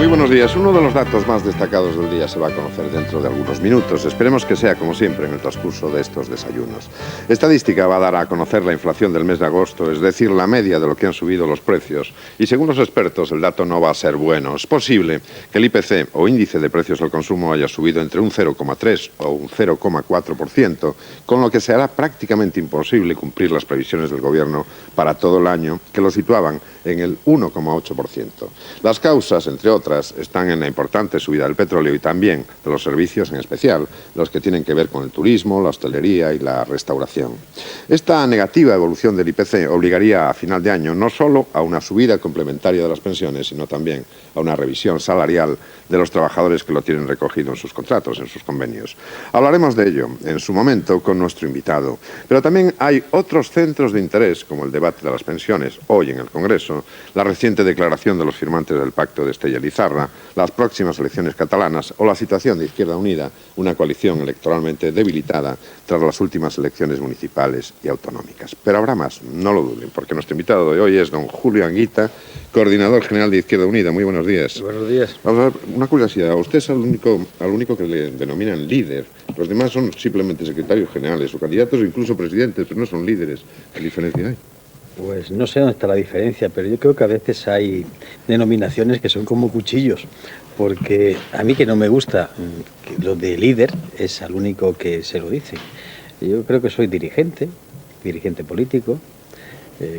Muy buenos días. Uno de los datos más destacados del día se va a conocer dentro de algunos minutos. Esperemos que sea, como siempre, en el transcurso de estos desayunos. Estadística va a dar a conocer la inflación del mes de agosto, es decir, la media de lo que han subido los precios. Y según los expertos, el dato no va a ser bueno. Es posible que el IPC, o índice de precios al consumo, haya subido entre un 0,3 o un 0,4%, con lo que se hará prácticamente imposible cumplir las previsiones del Gobierno para todo el año, que lo situaban en el 1,8%. Las causas, entre otras, están en la importante subida del petróleo y también de los servicios, en especial los que tienen que ver con el turismo, la hostelería y la restauración. Esta negativa evolución del IPC obligaría a final de año no solo a una subida complementaria de las pensiones, sino también a una revisión salarial de los trabajadores que lo tienen recogido en sus contratos, en sus convenios. Hablaremos de ello en su momento con nuestro invitado. Pero también hay otros centros de interés, como el debate de las pensiones hoy en el Congreso, la reciente declaración de los firmantes del Pacto de Estella-Lizarra, las próximas elecciones catalanas o la situación de Izquierda Unida, una coalición electoralmente debilitada tras las últimas elecciones municipales y autonómicas. Pero habrá más, no lo duden, porque nuestro invitado de hoy es don Julio Anguita, coordinador general de Izquierda Unida. Muy buenos días. Buenos días. Vamos a ver, una curiosidad. Usted es al único que le denominan líder. Los demás son simplemente secretarios generales o candidatos o incluso presidentes, pero no son líderes. ¿Qué diferencia hay? Pues no sé dónde está la diferencia, pero yo creo que a veces hay denominaciones que son como cuchillos, porque a mí que no me gusta lo de líder es al único que se lo dice. Yo creo que soy dirigente político,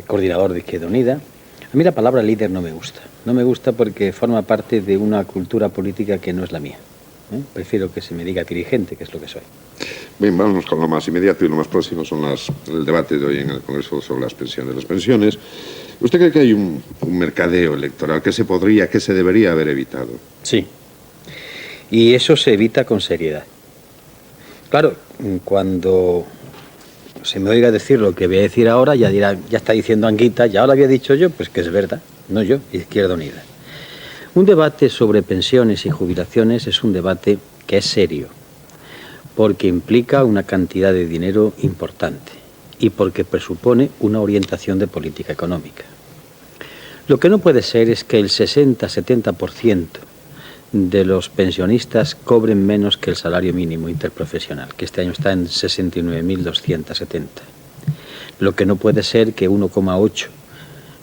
coordinador de Izquierda Unida. A mí la palabra líder no me gusta porque forma parte de una cultura política que no es la mía. Prefiero que se me diga dirigente, que es lo que soy. Bien, vamos con lo más inmediato y lo más próximo son el debate de hoy en el Congreso sobre las pensiones. Las pensiones, ¿usted cree que hay un mercadeo electoral que se debería haber evitado? Sí, y eso se evita con seriedad. Claro, cuando se me oiga decir lo que voy a decir ahora, ya dirá, ya está diciendo Anguita, ya lo había dicho yo, pues que es verdad, no yo, Izquierda Unida. Un debate sobre pensiones y jubilaciones es un debate que es serio, porque implica una cantidad de dinero importante y porque presupone una orientación de política económica. Lo que no puede ser es que el 60-70% de los pensionistas cobren menos que el salario mínimo interprofesional, que este año está en 69.270. Lo que no puede ser que 1,8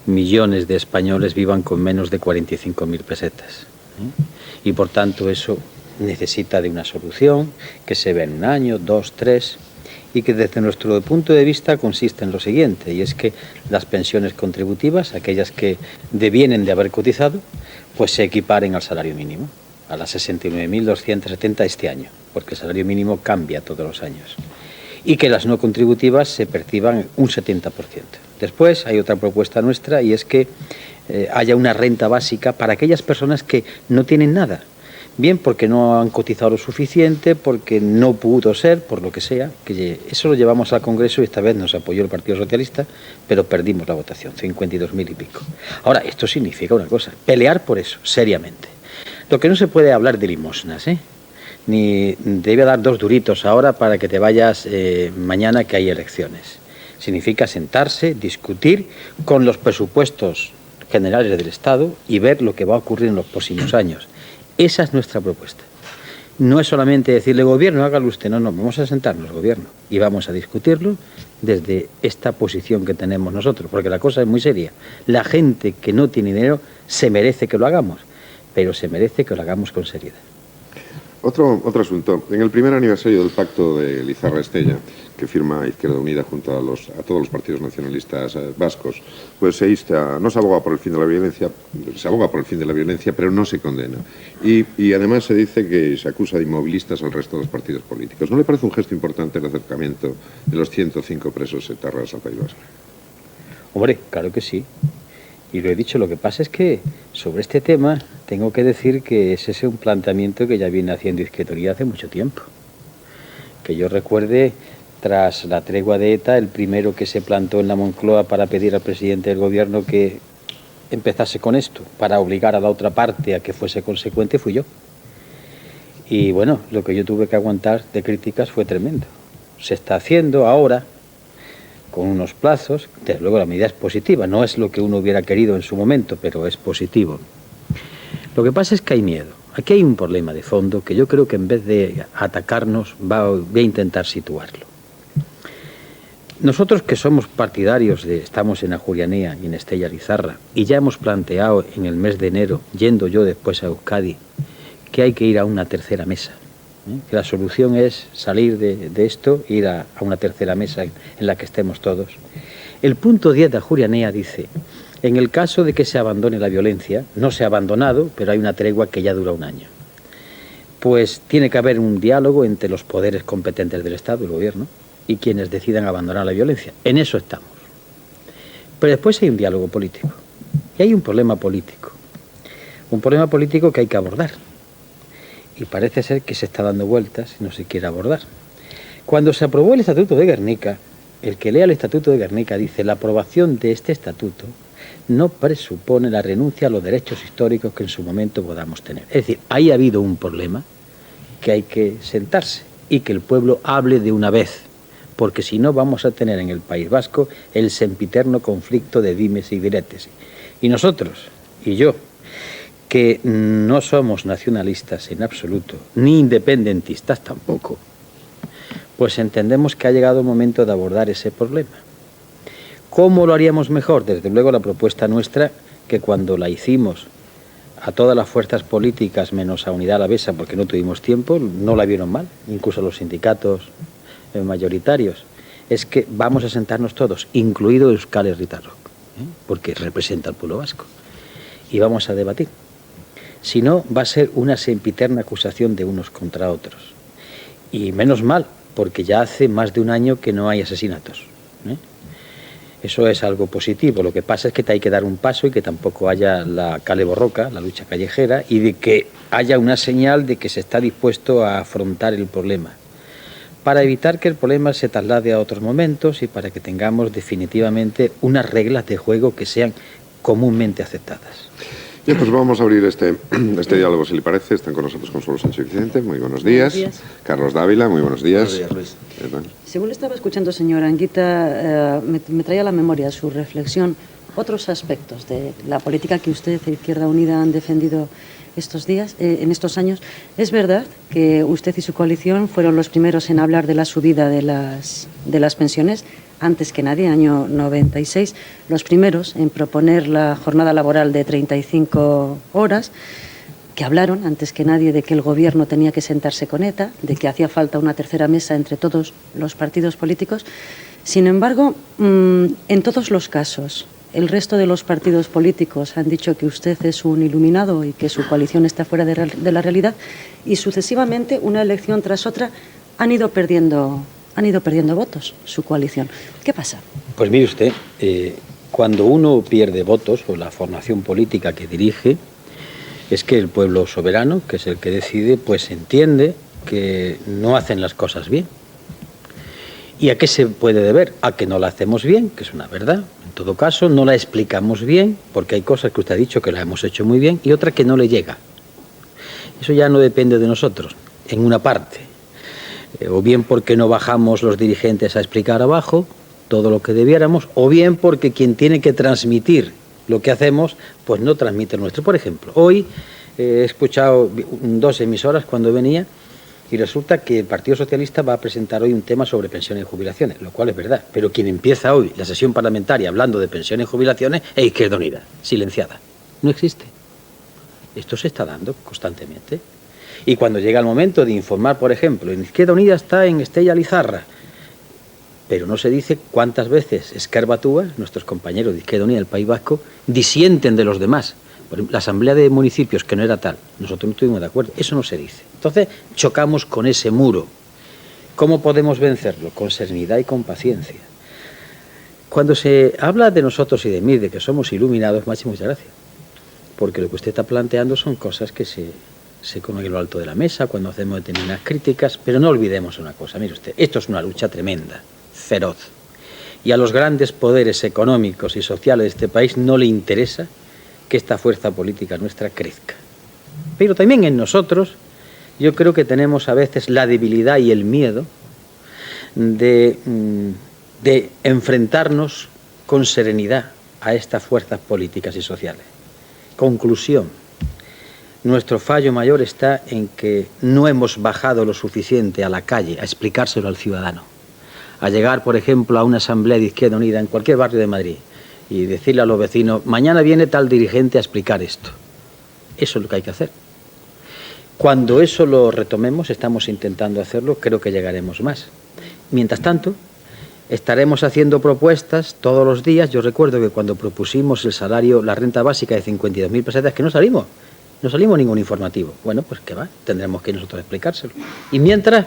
millones de españoles vivan con menos de 45.000 pesetas. Y por tanto eso necesita de una solución que se vea en 1 año, 2, 3, y que desde nuestro punto de vista consiste en lo siguiente, y es que las pensiones contributivas, aquellas que devienen de haber cotizado, pues se equiparen al salario mínimo, a las 69.270 este año, porque el salario mínimo cambia todos los años, y que las no contributivas se perciban un 70%. Después hay otra propuesta nuestra y es que haya una renta básica para aquellas personas que no tienen nada, bien porque no han cotizado lo suficiente, porque no pudo ser, por lo que sea, que eso lo llevamos al Congreso y esta vez nos apoyó el Partido Socialista, pero perdimos la votación, 52.000 y pico. Ahora, esto significa una cosa, pelear por eso, seriamente. Lo que no se puede hablar de limosnas, ni debe dar 2 duritos ahora para que te vayas mañana que hay elecciones. Significa sentarse, discutir con los presupuestos generales del Estado y ver lo que va a ocurrir en los próximos años. Esa es nuestra propuesta. No es solamente decirle, gobierno, hágalo usted. No, vamos a sentarnos, gobierno, y vamos a discutirlo desde esta posición que tenemos nosotros, porque la cosa es muy seria. La gente que no tiene dinero se merece que lo hagamos, pero se merece que lo hagamos con seriedad. Otro asunto. En el primer aniversario del Pacto de Lizarra-Estella, que firma Izquierda Unida junto a todos los partidos nacionalistas vascos, pues no se aboga por el fin de la violencia, se aboga por el fin de la violencia, pero no se condena. Y además se dice que se acusa de inmovilistas al resto de los partidos políticos. ¿No le parece un gesto importante el acercamiento de los 105 presos etarras al País Vasco? Hombre, claro que sí. Y lo he dicho, lo que pasa es que sobre este tema tengo que decir que ese es un planteamiento que ya viene haciendo Izquierda Unida hace mucho tiempo. Que yo recuerde, tras la tregua de ETA, el primero que se plantó en la Moncloa para pedir al presidente del gobierno que empezase con esto, para obligar a la otra parte a que fuese consecuente, fui yo. Y bueno, lo que yo tuve que aguantar de críticas fue tremendo. Se está haciendo ahora, con unos plazos, desde luego la medida es positiva, no es lo que uno hubiera querido en su momento, pero es positivo. Lo que pasa es que hay miedo. Aquí hay un problema de fondo que yo creo que en vez de atacarnos voy a intentar situarlo. Nosotros que somos partidarios estamos en Ajuria Enea y en Estella Lizarra, y ya hemos planteado en el mes de enero, yendo yo después a Euskadi, que hay que ir a una tercera mesa. Que la solución es salir de esto, ir a una tercera mesa en la que estemos todos. El punto 10 de Ajuria Enea dice: en el caso de que se abandone la violencia, no se ha abandonado, pero hay una tregua que ya dura un año. Pues tiene que haber un diálogo entre los poderes competentes del Estado, el gobierno, y quienes decidan abandonar la violencia. En eso estamos. Pero después hay un diálogo político. Y hay un problema político. Un problema político que hay que abordar. Y parece ser que se está dando vueltas y no se quiere abordar. Cuando se aprobó el Estatuto de Gernika, el que lea el Estatuto de Gernika dice: la aprobación de este estatuto no presupone la renuncia a los derechos históricos que en su momento podamos tener. Es decir, ahí ha habido un problema que hay que sentarse y que el pueblo hable de una vez, porque si no vamos a tener en el País Vasco el sempiterno conflicto de dimes y diretes. Y nosotros, y yo, que no somos nacionalistas en absoluto, ni independentistas tampoco, pues entendemos que ha llegado el momento de abordar ese problema. ¿Cómo lo haríamos mejor? Desde luego la propuesta nuestra, que cuando la hicimos a todas las fuerzas políticas, menos a Unidad Alavesa, porque no tuvimos tiempo, no la vieron mal, incluso los sindicatos mayoritarios, es que vamos a sentarnos todos, incluido Euskal Herritarrok, porque representa al pueblo vasco, y vamos a debatir. Si no, va a ser una sempiterna acusación de unos contra otros. Y menos mal, porque ya hace más de un año que no hay asesinatos. Eso es algo positivo. Lo que pasa es que te hay que dar un paso y que tampoco haya la cale borroca, la lucha callejera, y de que haya una señal de que se está dispuesto a afrontar el problema, para evitar que el problema se traslade a otros momentos y para que tengamos definitivamente unas reglas de juego que sean comúnmente aceptadas. Bien, pues vamos a abrir este diálogo, si le parece. Están con nosotros Consuelo Sánchez Vicente, muy buenos días. Buenos días. Carlos Dávila, muy buenos días. Buenos días, Luis. Según le estaba escuchando, señora Anguita, me traía a la memoria su reflexión otros aspectos de la política que usted e Izquierda Unida han defendido estos días, en estos años. Es verdad que usted y su coalición fueron los primeros en hablar de la subida de las pensiones, antes que nadie, año 96, los primeros en proponer la jornada laboral de 35 horas, que hablaron antes que nadie de que el gobierno tenía que sentarse con ETA, de que hacía falta una tercera mesa entre todos los partidos políticos. Sin embargo, en todos los casos, el resto de los partidos políticos han dicho que usted es un iluminado y que su coalición está fuera de la realidad, y sucesivamente, una elección tras otra, han ido perdiendo votos, su coalición. ¿Qué pasa? Pues mire usted, cuando uno pierde votos o la formación política que dirige, es que el pueblo soberano, que es el que decide, pues entiende que no hacen las cosas bien. ¿Y a qué se puede deber? A que no la hacemos bien, que es una verdad. En todo caso, no la explicamos bien, porque hay cosas que usted ha dicho que las hemos hecho muy bien y otra que no le llega. Eso ya no depende de nosotros, en una parte. O bien porque no bajamos los dirigentes a explicar abajo todo lo que debiéramos, o bien porque quien tiene que transmitir lo que hacemos, pues no transmite el nuestro. Por ejemplo, hoy he escuchado 2 emisoras cuando venía y resulta que el Partido Socialista va a presentar hoy un tema sobre pensiones y jubilaciones, lo cual es verdad, pero quien empieza hoy la sesión parlamentaria hablando de pensiones y jubilaciones es Izquierda Unida, silenciada. No existe. Esto se está dando constantemente. Y cuando llega el momento de informar, por ejemplo, en Izquierda Unida está en Estella Lizarra, pero no se dice cuántas veces Escarbatúa, nuestros compañeros de Izquierda Unida del País Vasco, disienten de los demás. Por ejemplo, la asamblea de municipios, que no era tal, nosotros no estuvimos de acuerdo, eso no se dice. Entonces, chocamos con ese muro. ¿Cómo podemos vencerlo? Con serenidad y con paciencia. Cuando se habla de nosotros y de mí, de que somos iluminados, muchas gracias, porque lo que usted está planteando son cosas que se comen en lo alto de la mesa cuando hacemos determinadas críticas, pero no olvidemos una cosa, mire usted, esto es una lucha tremenda, feroz, y a los grandes poderes económicos y sociales de este país no le interesa que esta fuerza política nuestra crezca. Pero también en nosotros, yo creo que tenemos a veces la debilidad y el miedo de enfrentarnos con serenidad a estas fuerzas políticas y sociales. Conclusión. Nuestro fallo mayor está en que no hemos bajado lo suficiente a la calle a explicárselo al ciudadano. A llegar, por ejemplo, a una asamblea de Izquierda Unida en cualquier barrio de Madrid y decirle a los vecinos, mañana viene tal dirigente a explicar esto. Eso es lo que hay que hacer. Cuando eso lo retomemos, estamos intentando hacerlo, creo que llegaremos más. Mientras tanto, estaremos haciendo propuestas todos los días. Yo recuerdo que cuando propusimos el salario, la renta básica de 52.000 pesetas, que no salimos ningún informativo. Bueno, pues qué va, tendremos que nosotros explicárselo. Y mientras,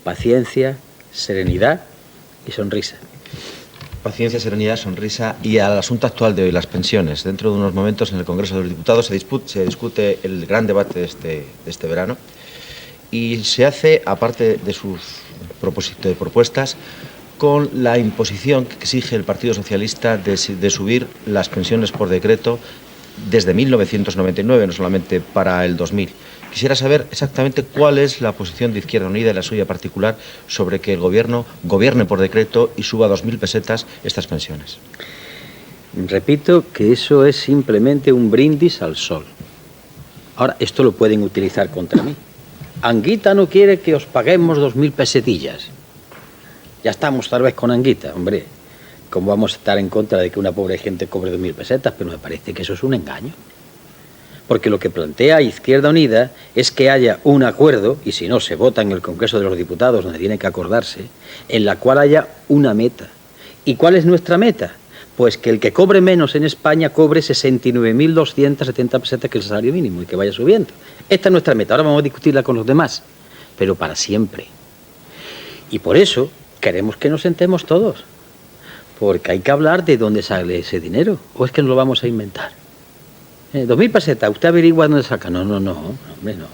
paciencia, serenidad y sonrisa. Paciencia, serenidad, sonrisa. Y al asunto actual de hoy, las pensiones. Dentro de unos momentos en el Congreso de los Diputados se discute el gran debate de este verano y se hace, aparte de sus propuestas, con la imposición que exige el Partido Socialista de subir las pensiones por decreto desde 1999, no solamente para el 2000. Quisiera saber exactamente cuál es la posición de Izquierda Unida y la suya particular sobre que el Gobierno gobierne por decreto y suba a 2.000 pesetas estas pensiones. Repito que eso es simplemente un brindis al sol. Ahora, esto lo pueden utilizar contra mí. Anguita no quiere que os paguemos 2.000 pesetillas. Ya estamos tal vez con Anguita, hombre. ¿Cómo vamos a estar en contra de que una pobre gente cobre 2.000 pesetas? Pero me parece que eso es un engaño. Porque lo que plantea Izquierda Unida es que haya un acuerdo, y si no se vota en el Congreso de los Diputados, donde tiene que acordarse, en la cual haya una meta. ¿Y cuál es nuestra meta? Pues que el que cobre menos en España cobre 69.270 pesetas, que es el salario mínimo, y que vaya subiendo. Esta es nuestra meta. Ahora vamos a discutirla con los demás, pero para siempre. Y por eso queremos que nos sentemos todos, porque hay que hablar de dónde sale ese dinero, o es que nos lo vamos a inventar. 2.000 pesetas, ¿usted averigua dónde saca? No, hombre, no.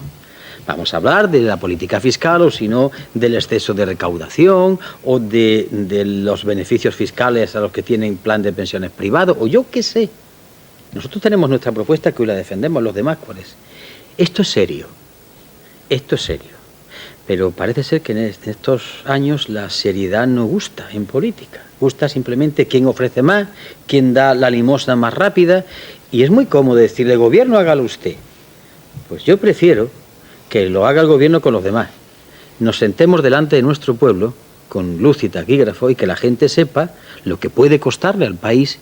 Vamos a hablar de la política fiscal, o si no, del exceso de recaudación, o de los beneficios fiscales a los que tienen plan de pensiones privado, o yo qué sé. Nosotros tenemos nuestra propuesta que hoy la defendemos, los demás, ¿cuál es? Esto es serio. Pero parece ser que en estos años la seriedad no gusta en política. Gusta simplemente quién ofrece más, quién da la limosna más rápida. Y es muy cómodo decirle, gobierno, hágalo usted. Pues yo prefiero que lo haga el gobierno con los demás. Nos sentemos delante de nuestro pueblo, con luz y taquígrafo, y que la gente sepa lo que puede costarle al país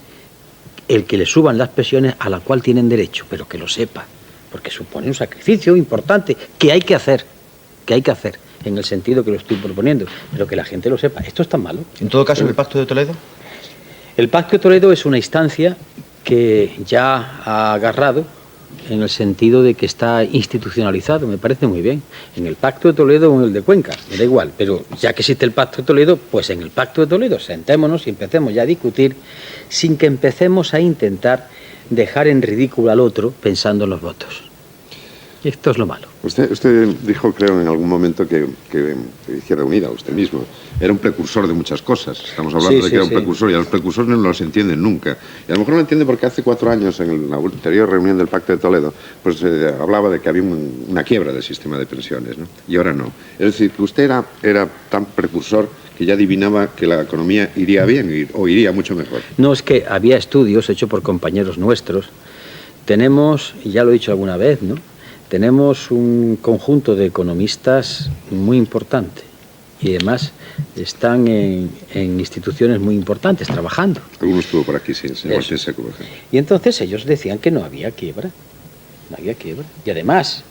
el que le suban las pensiones a la cual tienen derecho, pero que lo sepa, porque supone un sacrificio importante que hay que hacer, en el sentido que lo estoy proponiendo, pero que la gente lo sepa. Esto es tan malo. En todo caso, ¿el Pacto de Toledo? El Pacto de Toledo es una instancia que ya ha agarrado, en el sentido de que está institucionalizado, me parece muy bien. En el Pacto de Toledo o en el de Cuenca, me da igual, pero ya que existe el Pacto de Toledo, pues en el Pacto de Toledo sentémonos y empecemos ya a discutir sin que empecemos a intentar dejar en ridículo al otro pensando en los votos. Y esto es lo malo. Usted dijo, creo, en algún momento que Izquierda Unida, usted mismo, era un precursor de muchas cosas. Estamos hablando de que era un precursor, y a los precursores no los entienden nunca. Y a lo mejor no entiende porque hace 4 años, en la anterior reunión del Pacto de Toledo, pues hablaba de que había una quiebra del sistema de pensiones, ¿no? Y ahora no. Es decir, que usted era tan precursor que ya adivinaba que la economía iría bien o iría mucho mejor. No, es que había estudios hechos por compañeros nuestros. Tenemos, y ya lo he dicho alguna vez, ¿no?, tenemos un conjunto de economistas muy importante y además están en instituciones muy importantes trabajando. Alguno estuvo por aquí, sí, el señor Martín Seco, por ejemplo. Y entonces ellos decían que no había quiebra. Y además,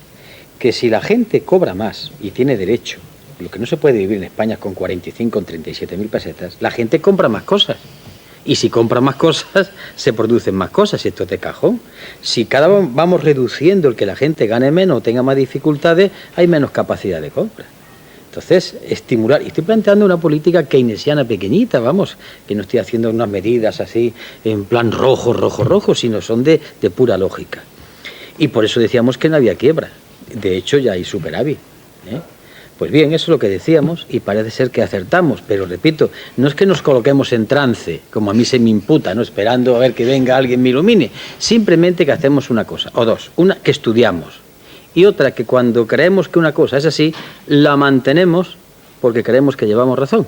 que si la gente cobra más y tiene derecho, lo que no se puede vivir en España con 45 o 37.000 pesetas, la gente compra más cosas. Y si compra más cosas, se producen más cosas, y esto es de cajón. Si cada vez vamos reduciendo el que la gente gane menos o tenga más dificultades, hay menos capacidad de compra. Entonces, estimular, y estoy planteando una política keynesiana pequeñita, vamos, que no estoy haciendo unas medidas así en plan rojo, sino son de pura lógica. Y por eso decíamos que no había quiebra. De hecho, ya hay superávit, ¿eh? Pues bien, eso es lo que decíamos y parece ser que acertamos, pero repito, no es que nos coloquemos en trance, como a mí se me imputa, ¿no?, esperando a ver que venga alguien me ilumine, simplemente que hacemos una cosa, o dos, una que estudiamos, y otra que cuando creemos que una cosa es así, la mantenemos porque creemos que llevamos razón.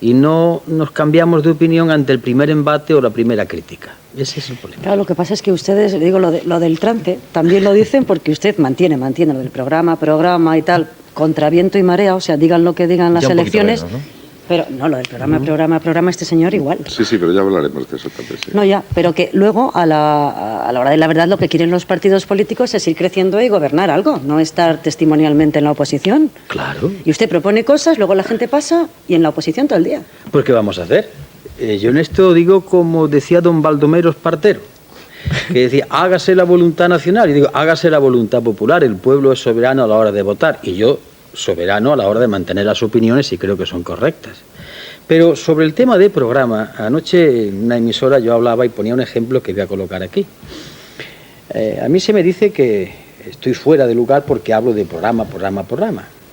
y no nos cambiamos de opinión ante el primer embate o la primera crítica. Ese es el problema. Claro, lo que pasa es que ustedes, digo, lo del trance, también lo dicen porque usted mantiene lo del programa y tal, contra viento y marea, o sea, digan lo que digan las elecciones. Menos, ¿no? Pero no, lo del programa, este señor igual. Sí, pero ya hablaremos de eso también. Sí. No, ya, pero que luego, a la hora de la verdad, lo que quieren los partidos políticos es ir creciendo y gobernar algo, no estar testimonialmente en la oposición. Claro. Y usted propone cosas, luego la gente pasa y en la oposición todo el día. Pues, ¿qué vamos a hacer? Yo en esto digo como decía don Baldomero Espartero, que decía, hágase la voluntad nacional. Y digo, hágase la voluntad popular, el pueblo es soberano a la hora de votar. Y yo, soberano a la hora de mantener las opiniones y creo que son correctas. Pero sobre el tema de programa, anoche en una emisora yo hablaba y ponía un ejemplo que voy a colocar aquí. A mí se me dice que estoy fuera de lugar porque hablo de programa.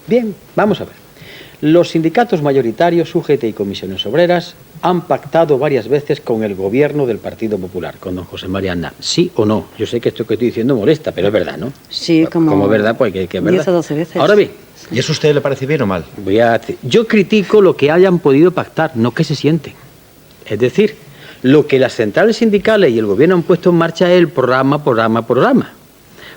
Bien, vamos a ver. Los sindicatos mayoritarios, UGT y comisiones obreras, han pactado varias veces con el gobierno del Partido Popular, con don José María Aznar. ¿Sí o no? Yo sé que esto que estoy diciendo molesta, pero es verdad, ¿no? Sí, como verdad, pues que es verdad. 10 o 12 veces. Ahora bien, ¿y eso a usted le parece bien o mal? Yo critico lo que hayan podido pactar, no que se sienten. Es decir, lo que las centrales sindicales y el gobierno han puesto en marcha es el programa.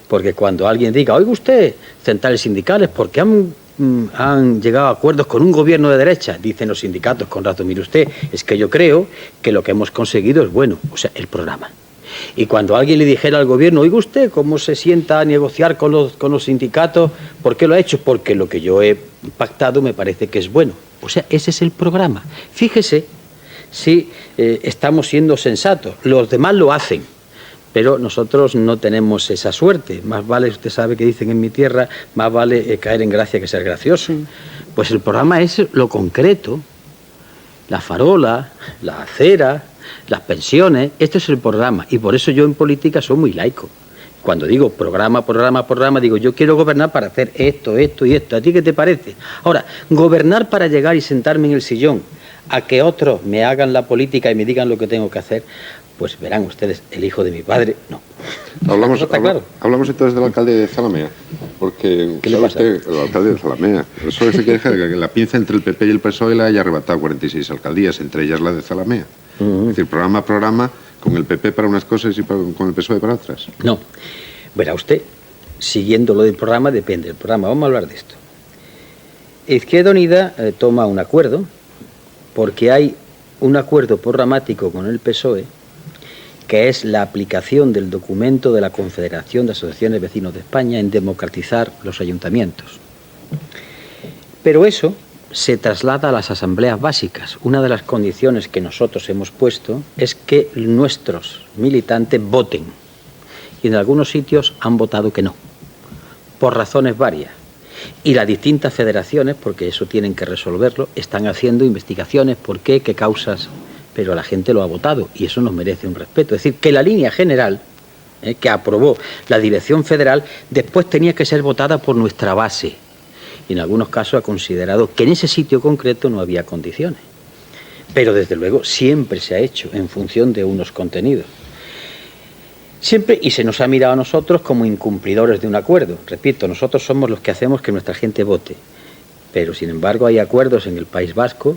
Porque cuando alguien diga, oiga usted, centrales sindicales, ¿por qué han llegado a acuerdos con un gobierno de derecha? Dicen los sindicatos, con razón, mire usted, es que yo creo que lo que hemos conseguido es bueno, o sea, el programa. Y cuando alguien le dijera al gobierno, oiga usted, ¿cómo se sienta a negociar con los sindicatos? ¿Por qué lo ha hecho? Porque lo que yo he pactado me parece que es bueno. O sea, ese es el programa. Fíjese si estamos siendo sensatos. Los demás lo hacen, pero nosotros no tenemos esa suerte. Más vale, usted sabe que dicen en mi tierra, más vale caer en gracia que ser gracioso. Sí. Pues el programa es lo concreto, la farola, la acera, las pensiones, esto es el programa. Y por eso yo en política soy muy laico. Cuando digo programa, digo yo quiero gobernar para hacer esto y esto. ¿A ti qué te parece? Ahora, gobernar para llegar y sentarme en el sillón a que otros me hagan la política y me digan lo que tengo que hacer, pues verán ustedes, el hijo de mi padre, no. Hablamos entonces del alcalde de Zalamea, porque ¿qué le pasa? El alcalde de Zalamea, eso se queja de que la pinza entre el PP y el PSOE le haya arrebatado 46 alcaldías, entre ellas la de Zalamea. Es decir, programa, con el PP para unas cosas y con el PSOE para otras. No, verá usted, siguiendo lo del programa, depende del programa, vamos a hablar de esto. Izquierda Unida toma un acuerdo, porque hay un acuerdo programático con el PSOE, que es la aplicación del documento de la Confederación de Asociaciones de Vecinos de España en democratizar los ayuntamientos. Pero eso se traslada a las asambleas básicas. Una de las condiciones que nosotros hemos puesto es que nuestros militantes voten. Y en algunos sitios han votado que no, por razones varias. Y las distintas federaciones, porque eso tienen que resolverlo, están haciendo investigaciones, por qué causas, pero la gente lo ha votado y eso nos merece un respeto. Es decir, que la línea general que aprobó la Dirección Federal después tenía que ser votada por nuestra base. Y en algunos casos ha considerado que en ese sitio concreto no había condiciones. Pero desde luego siempre se ha hecho en función de unos contenidos. Siempre, y se nos ha mirado a nosotros como incumplidores de un acuerdo. Repito, nosotros somos los que hacemos que nuestra gente vote. Pero sin embargo hay acuerdos en el País Vasco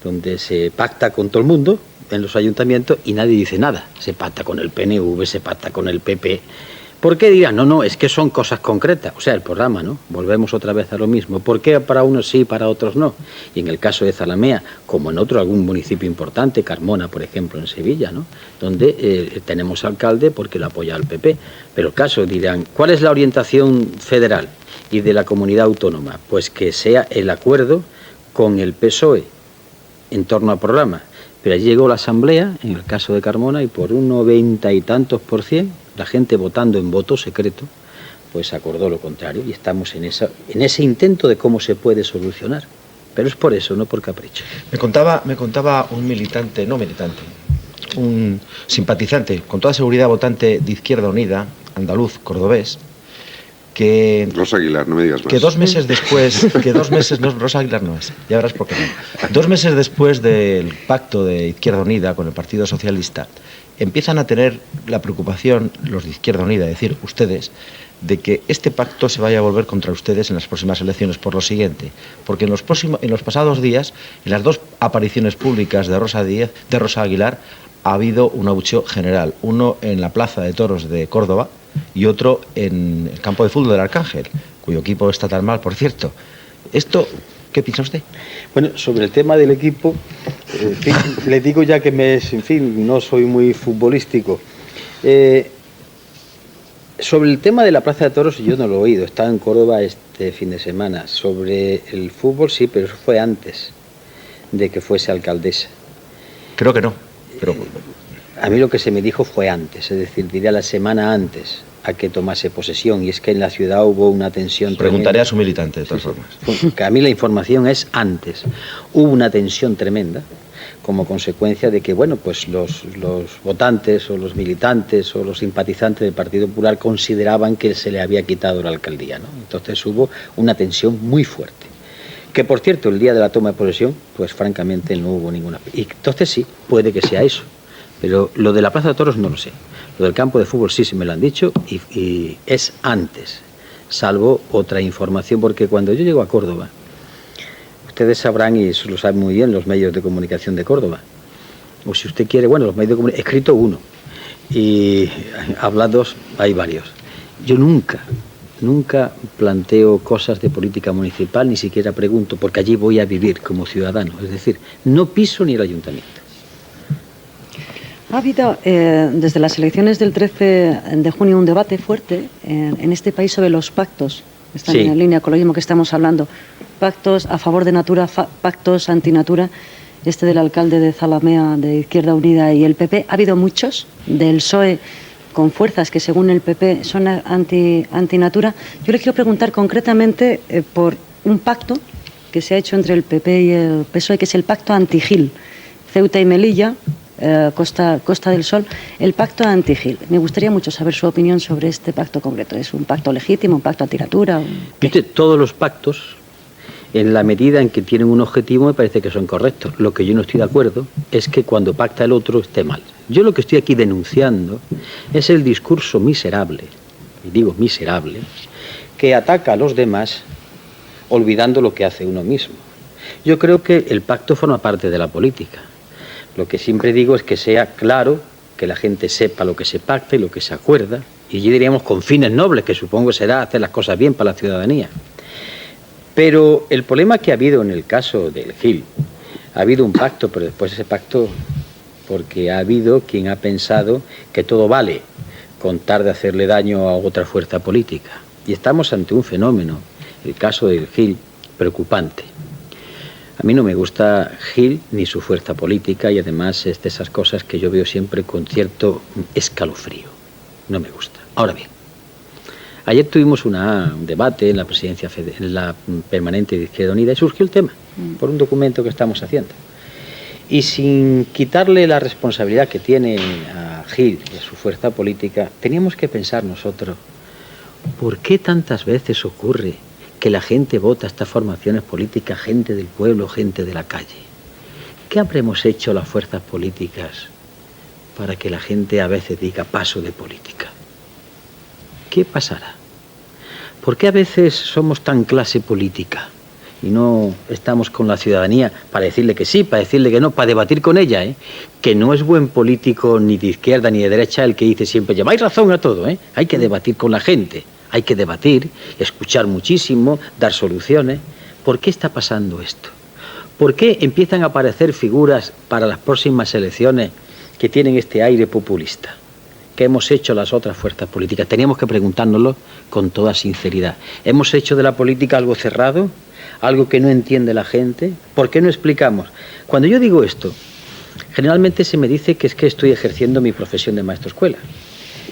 donde se pacta con todo el mundo en los ayuntamientos y nadie dice nada. Se pacta con el PNV, se pacta con el PP. ¿Por qué dirán? No, es que son cosas concretas. O sea, el programa, ¿no? Volvemos otra vez a lo mismo. ¿Por qué para unos sí y para otros no? Y en el caso de Zalamea, como en algún municipio importante, Carmona, por ejemplo, en Sevilla, ¿no? Donde tenemos alcalde porque lo apoya al PP. Pero el caso dirán, ¿cuál es la orientación federal y de la comunidad autónoma? Pues que sea el acuerdo con el PSOE en torno al programa. Pero allí llegó la asamblea, en el caso de Carmona, y por un 90 y tantos %, la gente votando en voto secreto, pues acordó lo contrario y estamos en ese intento de cómo se puede solucionar. Pero es por eso, no por capricho. Me contaba un militante, un simpatizante, con toda seguridad votante de Izquierda Unida, andaluz, cordobés, que Rosa Aguilar, no me digas más. Que 2 meses después, no, Rosa Aguilar no es, ya verás por qué no. 2 meses después del pacto de Izquierda Unida con el Partido Socialista, empiezan a tener la preocupación, los de Izquierda Unida, es decir, ustedes, de que este pacto se vaya a volver contra ustedes en las próximas elecciones por lo siguiente, porque en los pasados días, en las dos apariciones públicas de Rosa Aguilar, ha habido un abucheo general, uno en la Plaza de Toros de Córdoba y otro en el campo de fútbol del Arcángel, cuyo equipo está tan mal, por cierto. ¿Esto qué piensa usted? Bueno, sobre el tema del equipo, en fin, le digo ya que no soy muy futbolístico. Sobre el tema de la Plaza de Toros yo no lo he oído, estaba en Córdoba este fin de semana. Sobre el fútbol sí, pero eso fue antes de que fuese alcaldesa. Creo que no, pero... A mí lo que se me dijo fue antes, es decir, diría la semana antes a que tomase posesión, y es que en la ciudad hubo una tensión Preguntaré tremenda. a su militante, de todas formas. Que a mí la información es antes. Hubo una tensión tremenda como consecuencia de que, bueno, pues los votantes o los militantes o los simpatizantes del Partido Popular consideraban que se le había quitado la alcaldía, ¿no? Entonces hubo una tensión muy fuerte. Que, por cierto, el día de la toma de posesión, pues francamente no hubo ninguna... Y entonces sí, puede que sea eso. Pero lo de la Plaza de Toros no lo sé. Lo del campo de fútbol sí se me lo han dicho y es antes, salvo otra información, porque cuando yo llego a Córdoba, ustedes sabrán, y eso lo saben muy bien los medios de comunicación de Córdoba, o si usted quiere, bueno, los medios de comunicación, escrito uno, y hablados hay varios. Yo nunca planteo cosas de política municipal, ni siquiera pregunto, porque allí voy a vivir como ciudadano, es decir, no piso ni el ayuntamiento. Ha habido desde las elecciones del 13 de junio un debate fuerte en este país sobre los pactos. Están en línea con lo mismo que estamos hablando. Pactos a favor de Natura, pactos anti-Natura. Este del alcalde de Zalamea, de Izquierda Unida y el PP. Ha habido muchos del PSOE con fuerzas que según el PP son anti-Natura. Yo le quiero preguntar concretamente por un pacto que se ha hecho entre el PP y el PSOE, que es el pacto anti-Gil. Ceuta y Melilla, Costa del Sol, el pacto anti-Gil. Me gustaría mucho saber su opinión sobre este pacto concreto. ¿Es un pacto legítimo, un pacto anti-Natura? Todos los pactos, en la medida en que tienen un objetivo, me parece que son correctos. Lo que yo no estoy de acuerdo es que cuando pacta el otro esté mal. Yo lo que estoy aquí denunciando es el discurso miserable, y digo miserable, que ataca a los demás olvidando lo que hace uno mismo. Yo creo que el pacto forma parte de la política. Lo que siempre digo es que sea claro, que la gente sepa lo que se pacta y lo que se acuerda, y yo diríamos con fines nobles, que supongo será hacer las cosas bien para la ciudadanía. Pero el problema que ha habido en el caso del Gil, ha habido un pacto, pero después ese pacto, porque ha habido quien ha pensado que todo vale con tal de hacerle daño a otra fuerza política. Y estamos ante un fenómeno, el caso del Gil, preocupante. A mí no me gusta Gil ni su fuerza política, y además es de esas cosas que yo veo siempre con cierto escalofrío. No me gusta. Ahora bien, ayer tuvimos un debate en la presidencia, en la permanente de Izquierda Unida, y surgió el tema por un documento que estamos haciendo. Y sin quitarle la responsabilidad que tiene a Gil y a su fuerza política, teníamos que pensar nosotros, ¿por qué tantas veces ocurre que la gente vota a estas formaciones políticas, gente del pueblo, gente de la calle? ¿Qué habremos hecho las fuerzas políticas para que la gente a veces diga paso de política? ¿Qué pasará? ¿Por qué a veces somos tan clase política y no estamos con la ciudadanía para decirle que sí, para decirle que no, para debatir con ella, que no es buen político ni de izquierda ni de derecha el que dice siempre, lleváis razón a todo, hay que debatir con la gente? Hay que debatir, escuchar muchísimo, dar soluciones. ¿Por qué está pasando esto? ¿Por qué empiezan a aparecer figuras para las próximas elecciones que tienen este aire populista? ¿Qué hemos hecho las otras fuerzas políticas? Teníamos que preguntárnoslo con toda sinceridad. ¿Hemos hecho de la política algo cerrado? ¿Algo que no entiende la gente? ¿Por qué no explicamos? Cuando yo digo esto, generalmente se me dice que es que estoy ejerciendo mi profesión de maestro escuela.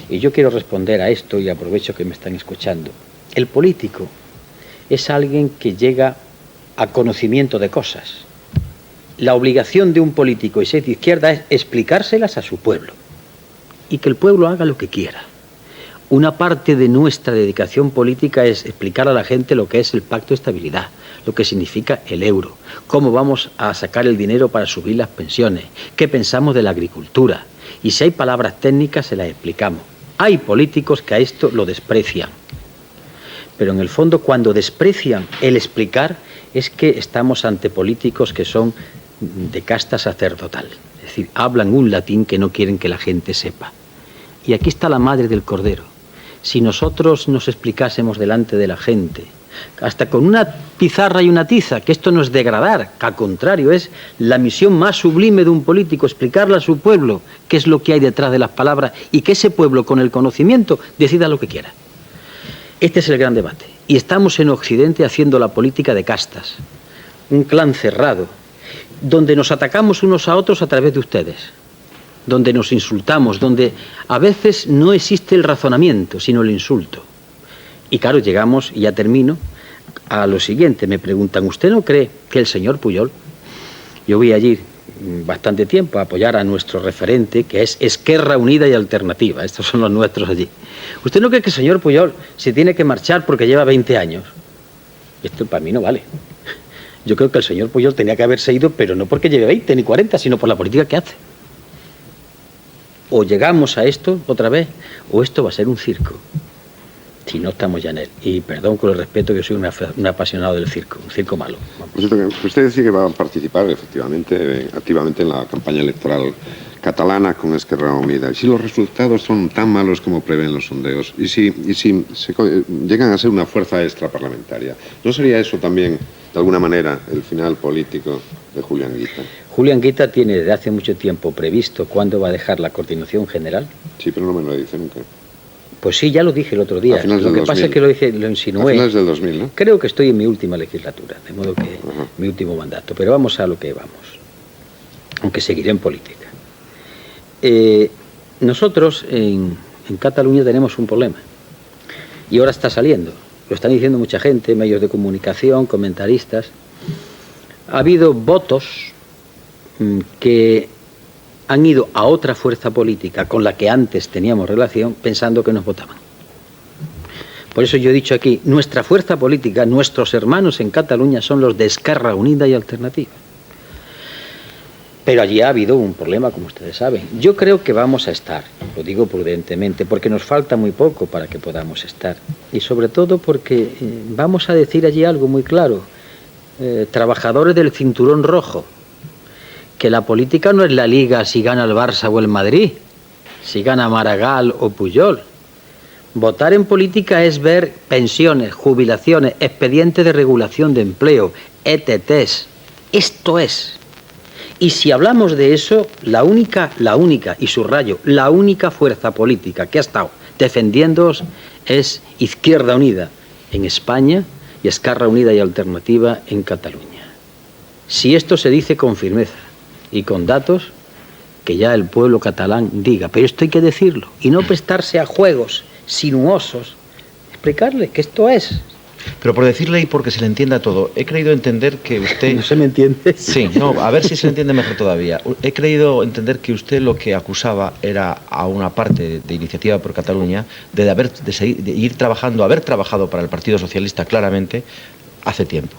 Y yo quiero responder a esto, y aprovecho que me están escuchando. El político es alguien que llega a conocimiento de cosas. La obligación de un político, y ser de izquierda, es explicárselas a su pueblo. Y que el pueblo haga lo que quiera. Una parte de nuestra dedicación política es explicar a la gente lo que es el pacto de estabilidad, lo que significa el euro, cómo vamos a sacar el dinero para subir las pensiones, qué pensamos de la agricultura. Y si hay palabras técnicas, se las explicamos. Hay políticos que a esto lo desprecian, pero en el fondo cuando desprecian el explicar es que estamos ante políticos que son de casta sacerdotal. Es decir, hablan un latín que no quieren que la gente sepa. Y aquí está la madre del cordero. Si nosotros nos explicásemos delante de la gente, hasta con una pizarra y una tiza, que esto no es degradar, que al contrario es la misión más sublime de un político, explicarle a su pueblo qué es lo que hay detrás de las palabras y que ese pueblo con el conocimiento decida lo que quiera. Este es el gran debate. Y estamos en Occidente haciendo la política de castas, un clan cerrado, donde nos atacamos unos a otros a través de ustedes, donde nos insultamos, donde a veces no existe el razonamiento, sino el insulto. Y claro, llegamos, y ya termino, a lo siguiente. Me preguntan, ¿usted no cree que el señor Pujol? Yo voy allí bastante tiempo a apoyar a nuestro referente, que es Esquerra Unida y Alternativa. Estos son los nuestros allí. ¿Usted no cree que el señor Pujol se tiene que marchar porque lleva 20 años? Esto para mí no vale. Yo creo que el señor Pujol tenía que haberse ido, pero no porque lleve 20 ni 40, sino por la política que hace. O llegamos a esto otra vez, o esto va a ser un circo. Si no estamos ya en él. Y perdón con el respeto, yo soy un apasionado del circo, un circo malo. Usted decía que va a participar efectivamente, activamente en la campaña electoral catalana con Esquerra Unida. Y si los resultados son tan malos como prevén los sondeos, y si llegan a ser una fuerza extraparlamentaria, ¿no sería eso también, de alguna manera, el final político de Julio Anguita? Julio Anguita tiene desde hace mucho tiempo previsto cuándo va a dejar la coordinación general. Sí, pero no me lo dice nunca. Pues sí, ya lo dije el otro día. Lo que pasa es que lo insinué. A finales del 2000, ¿no? Creo que estoy en mi última legislatura, de modo que mi último mandato. Pero vamos a lo que vamos, aunque seguiré en política. Nosotros en Cataluña tenemos un problema. Y ahora está saliendo. Lo están diciendo mucha gente, medios de comunicación, comentaristas. Ha habido votos que han ido a otra fuerza política con la que antes teníamos relación pensando que nos votaban. Por eso yo he dicho aquí, nuestra fuerza política, nuestros hermanos en Cataluña son los de Esquerra Unida y Alternativa. Pero allí ha habido un problema, como ustedes saben. Yo creo que vamos a estar, lo digo prudentemente, porque nos falta muy poco para que podamos estar. Y sobre todo porque vamos a decir allí algo muy claro. Trabajadores del cinturón rojo, que la política no es la liga si gana el Barça o el Madrid, si gana Maragall o Pujol. Votar en política es ver pensiones, jubilaciones, expedientes de regulación de empleo, ETTs. Esto es. Y si hablamos de eso, la única, y subrayo, la única fuerza política que ha estado defendiéndoos es Izquierda Unida en España y Esquerra Unida y Alternativa en Cataluña. Si esto se dice con firmeza y con datos, que ya el pueblo catalán diga, pero esto hay que decirlo, y no prestarse a juegos sinuosos, explicarle que esto es. Pero por decirle y porque se le entienda todo, he creído entender que usted... ¿No se me entiende? Sí, no, a ver si se le entiende mejor todavía. He creído entender que usted lo que acusaba era a una parte de Iniciativa por Cataluña de haber trabajado para el Partido Socialista claramente hace tiempo.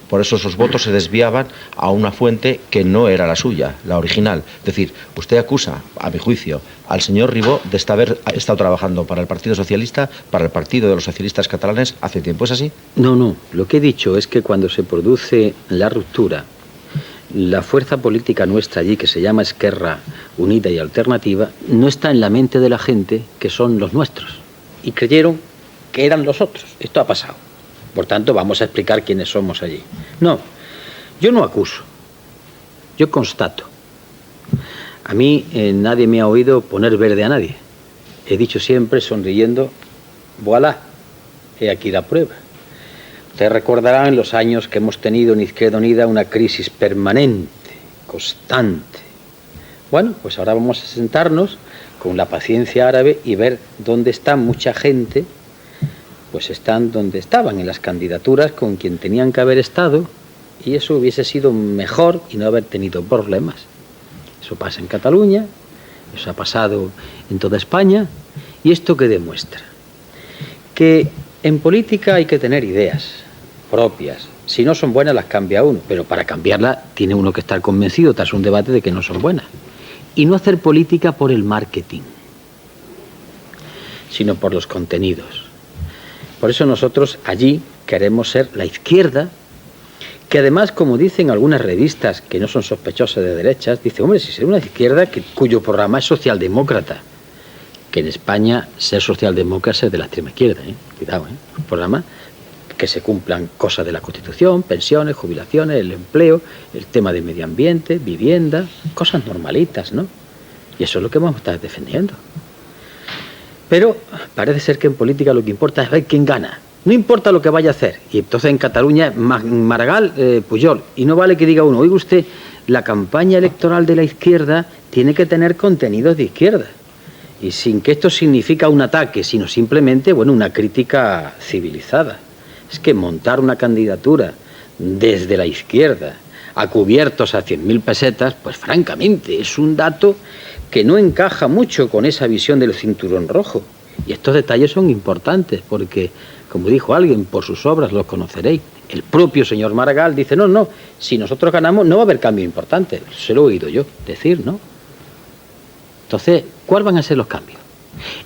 Por eso esos votos se desviaban a una fuente que no era la suya, la original. Es decir, usted acusa, a mi juicio, al señor Ribó de haber estado trabajando para el Partido Socialista, para el Partido de los Socialistas Catalanes hace tiempo. ¿Es así? No. Lo que he dicho es que cuando se produce la ruptura, la fuerza política nuestra allí, que se llama Esquerra Unida y Alternativa, no está en la mente de la gente que son los nuestros. Y creyeron que eran los otros. Esto ha pasado. Por tanto, vamos a explicar quiénes somos allí. No, yo no acuso, yo constato. A mí nadie me ha oído poner verde a nadie. He dicho siempre, sonriendo, voilà, he aquí la prueba. Ustedes recordarán en los años que hemos tenido en Izquierda Unida una crisis permanente, constante. Bueno, pues ahora vamos a sentarnos con la paciencia árabe y ver dónde está mucha gente. Pues están donde estaban, en las candidaturas con quien tenían que haber estado, y eso hubiese sido mejor y no haber tenido problemas. Eso pasa en Cataluña, eso ha pasado en toda España, y esto que demuestra que en política hay que tener ideas propias. Si no son buenas las cambia uno, pero para cambiarlas tiene uno que estar convencido tras un debate de que no son buenas. Y no hacer política por el marketing, sino por los contenidos. Por eso nosotros allí queremos ser la izquierda, que además, como dicen algunas revistas que no son sospechosas de derechas, dice, hombre, si ser una izquierda cuyo programa es socialdemócrata, que en España ser socialdemócrata es de la extrema izquierda, cuidado, un programa que se cumplan cosas de la Constitución, pensiones, jubilaciones, el empleo, el tema de medio ambiente, vivienda, cosas normalitas, ¿no? Y eso es lo que vamos a estar defendiendo. Pero parece ser que en política lo que importa es ver quién gana. No importa lo que vaya a hacer. Y entonces en Cataluña, Maragall, Pujol. Y no vale que diga uno, oiga usted, la campaña electoral de la izquierda tiene que tener contenidos de izquierda. Y sin que esto significa un ataque, sino simplemente, bueno, una crítica civilizada. Es que montar una candidatura desde la izquierda a cubiertos a 100.000 pesetas, pues francamente es un dato que no encaja mucho con esa visión del cinturón rojo. Y estos detalles son importantes porque, como dijo alguien, por sus obras los conoceréis. El propio señor Maragall dice, no, si nosotros ganamos no va a haber cambio importante. Se lo he oído yo decir, ¿no? Entonces, ¿cuáles van a ser los cambios?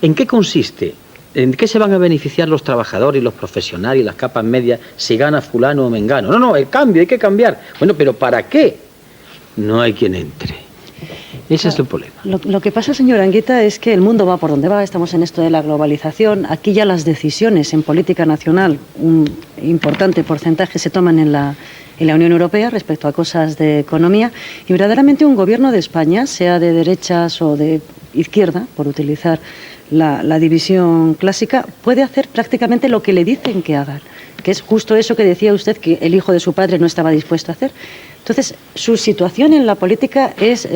¿En qué consiste? ¿En qué se van a beneficiar los trabajadores y los profesionales y las capas medias si gana fulano o mengano? No, el cambio, hay que cambiar. Bueno, pero ¿para qué? No hay quien entre. Ese es el problema. Lo que pasa, señor Anguita, es que el mundo va por donde va. Estamos en esto de la globalización. Aquí ya las decisiones en política nacional, un importante porcentaje se toman en la Unión Europea respecto a cosas de economía. Y verdaderamente un gobierno de España, sea de derechas o de izquierda, por utilizar la división clásica, puede hacer prácticamente lo que le dicen que hagan, que es justo eso que decía usted, que el hijo de su padre no estaba dispuesto a hacer. Entonces, su situación en la política es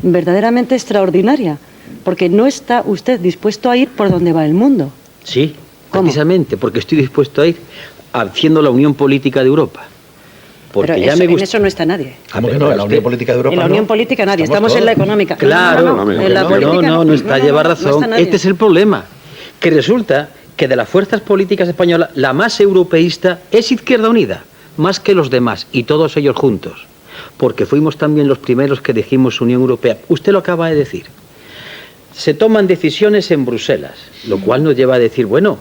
verdaderamente extraordinaria, porque no está usted dispuesto a ir por donde va el mundo. Sí, precisamente, porque estoy dispuesto a ir haciendo la Unión Política de Europa. Porque pero ya eso, me gusta. en eso no está nadie. ¿Cómo que no? En la Unión Política de Europa. En la Unión Política nadie, estamos en la económica. Claro, no está, lleva razón. No este es el problema. Que resulta que de las fuerzas políticas españolas, la más europeísta es Izquierda Unida, más que los demás, y todos ellos juntos. Porque fuimos también los primeros que dijimos Unión Europea. Usted lo acaba de decir. Se toman decisiones en Bruselas, lo cual nos lleva a decir, bueno,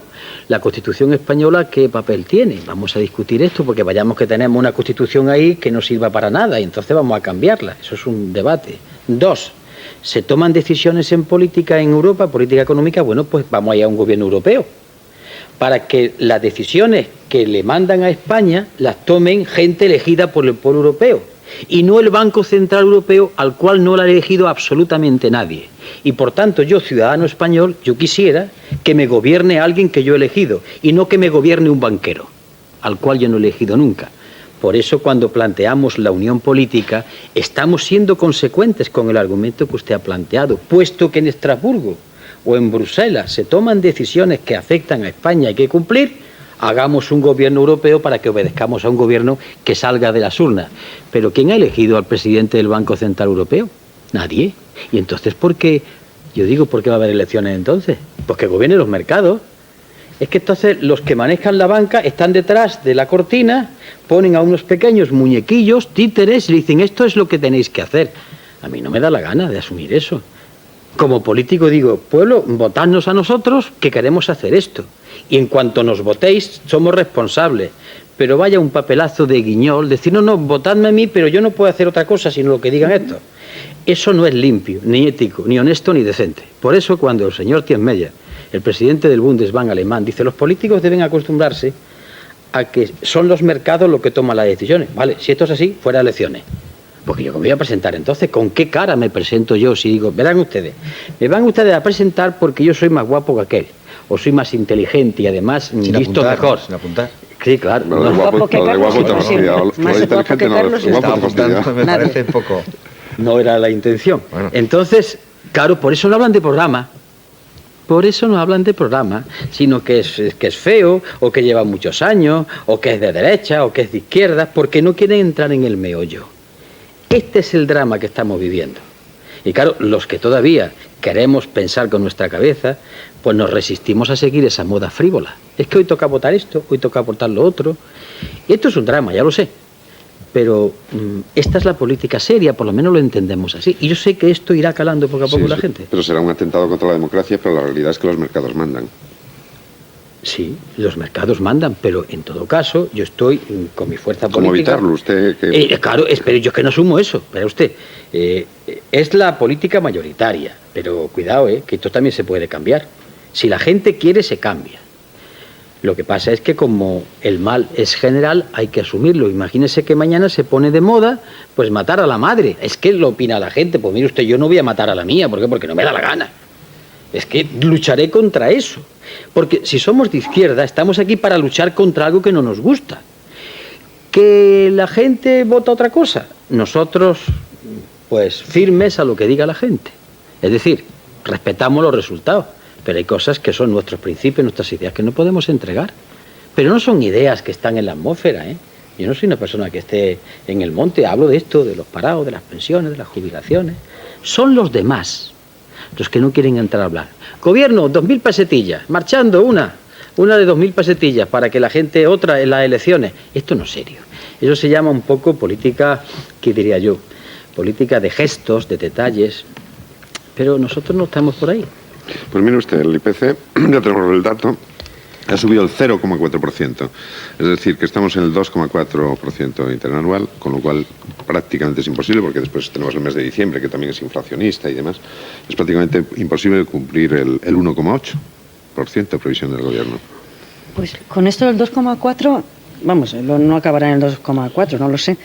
la Constitución española, ¿qué papel tiene? Vamos a discutir esto, porque vayamos que tenemos una Constitución ahí que no sirva para nada, y entonces vamos a cambiarla. Eso es un debate. 2, se toman decisiones en política en Europa, política económica, bueno, pues vamos a ir a un gobierno europeo, para que las decisiones que le mandan a España las tomen gente elegida por el pueblo europeo, y no el Banco Central Europeo, al cual no lo ha elegido absolutamente nadie. Y por tanto, yo, ciudadano español, yo quisiera que me gobierne alguien que yo he elegido, y no que me gobierne un banquero, al cual yo no he elegido nunca. Por eso, cuando planteamos la unión política, estamos siendo consecuentes con el argumento que usted ha planteado, puesto que en Estrasburgo o en Bruselas se toman decisiones que afectan a España y hay que cumplir, hagamos un gobierno europeo para que obedezcamos a un gobierno que salga de las urnas. Pero ¿quién ha elegido al presidente del Banco Central Europeo? Nadie. Y entonces, ¿por qué? Yo digo, ¿por qué va a haber elecciones entonces? Pues que gobiernen los mercados. Es que entonces los que manejan la banca están detrás de la cortina, ponen a unos pequeños muñequillos, títeres, y le dicen, esto es lo que tenéis que hacer. A mí no me da la gana de asumir eso. Como político digo, pueblo, votadnos a nosotros que queremos hacer esto. Y en cuanto nos votéis, somos responsables. Pero vaya un papelazo de guiñol, decir, no, votadme a mí, pero yo no puedo hacer otra cosa sino lo que digan esto. Eso no es limpio, ni ético, ni honesto, ni decente. Por eso cuando el señor Thienmeyer, el presidente del Bundesbank alemán, dice, los políticos deben acostumbrarse a que son los mercados los que toman las decisiones. Vale, si esto es así, fuera elecciones. Porque yo me voy a presentar entonces, ¿con qué cara me presento yo? Si digo, verán ustedes, me van ustedes a presentar porque yo soy más guapo que aquel, o soy más inteligente y además visto mejor. Sin apuntar. Sí, claro. Lo de guapo te fastidia. Más guapo que Carlos Lo guapo te fastidia. Me parece poco. No era la intención. Bueno. Entonces, claro, por eso no hablan de programa. Por eso no hablan de programa, sino que es feo, o que lleva muchos años, o que es de derecha, o que es de izquierda, porque no quieren entrar en el meollo. Este es el drama que estamos viviendo. Y claro, los que todavía queremos pensar con nuestra cabeza, pues nos resistimos a seguir esa moda frívola. Es que hoy toca votar esto, hoy toca votar lo otro. Y esto es un drama, ya lo sé. Pero esta es la política seria, por lo menos lo entendemos así. Y yo sé que esto irá calando poco a poco la gente. Pero será un atentado contra la democracia, pero la realidad es que los mercados mandan. Sí, los mercados mandan, pero en todo caso yo estoy con mi fuerza ¿Cómo política... evitarlo usted? Claro, espere, yo es que no asumo eso, pero usted, es la política mayoritaria, pero cuidado, que esto también se puede cambiar. Si la gente quiere, se cambia. Lo que pasa es que como el mal es general, hay que asumirlo. Imagínese que mañana se pone de moda, pues matar a la madre. Es que lo opina la gente, pues mire usted, yo no voy a matar a la mía, ¿por qué? Porque no me da la gana. Es que lucharé contra eso. Porque si somos de izquierda, estamos aquí para luchar contra algo que no nos gusta. ¿Que la gente vota otra cosa? Nosotros, pues, firmes a lo que diga la gente. Es decir, respetamos los resultados, pero hay cosas que son nuestros principios, nuestras ideas que no podemos entregar. Pero no son ideas que están en la atmósfera, Yo no soy una persona que esté en el monte, hablo de esto, de los parados, de las pensiones, de las jubilaciones. Son los demás los que no quieren entrar a hablar. Gobierno, 2.000 pesetillas, marchando una de 2.000 pesetillas para que la gente, otra en las elecciones. Esto no es serio. Eso se llama un poco política, ¿qué diría yo? Política de gestos, de detalles. Pero nosotros no estamos por ahí. Pues mire usted, el IPC, ya tenemos el dato, ha subido el 0,4%. Es decir, que estamos en el 2,4% interanual, con lo cual prácticamente es imposible, porque después tenemos el mes de diciembre, que también es inflacionista y demás. Es prácticamente imposible cumplir el 1,8% previsión del gobierno. Pues con esto del 2,4, vamos, no acabará en el 2,4, no lo sé.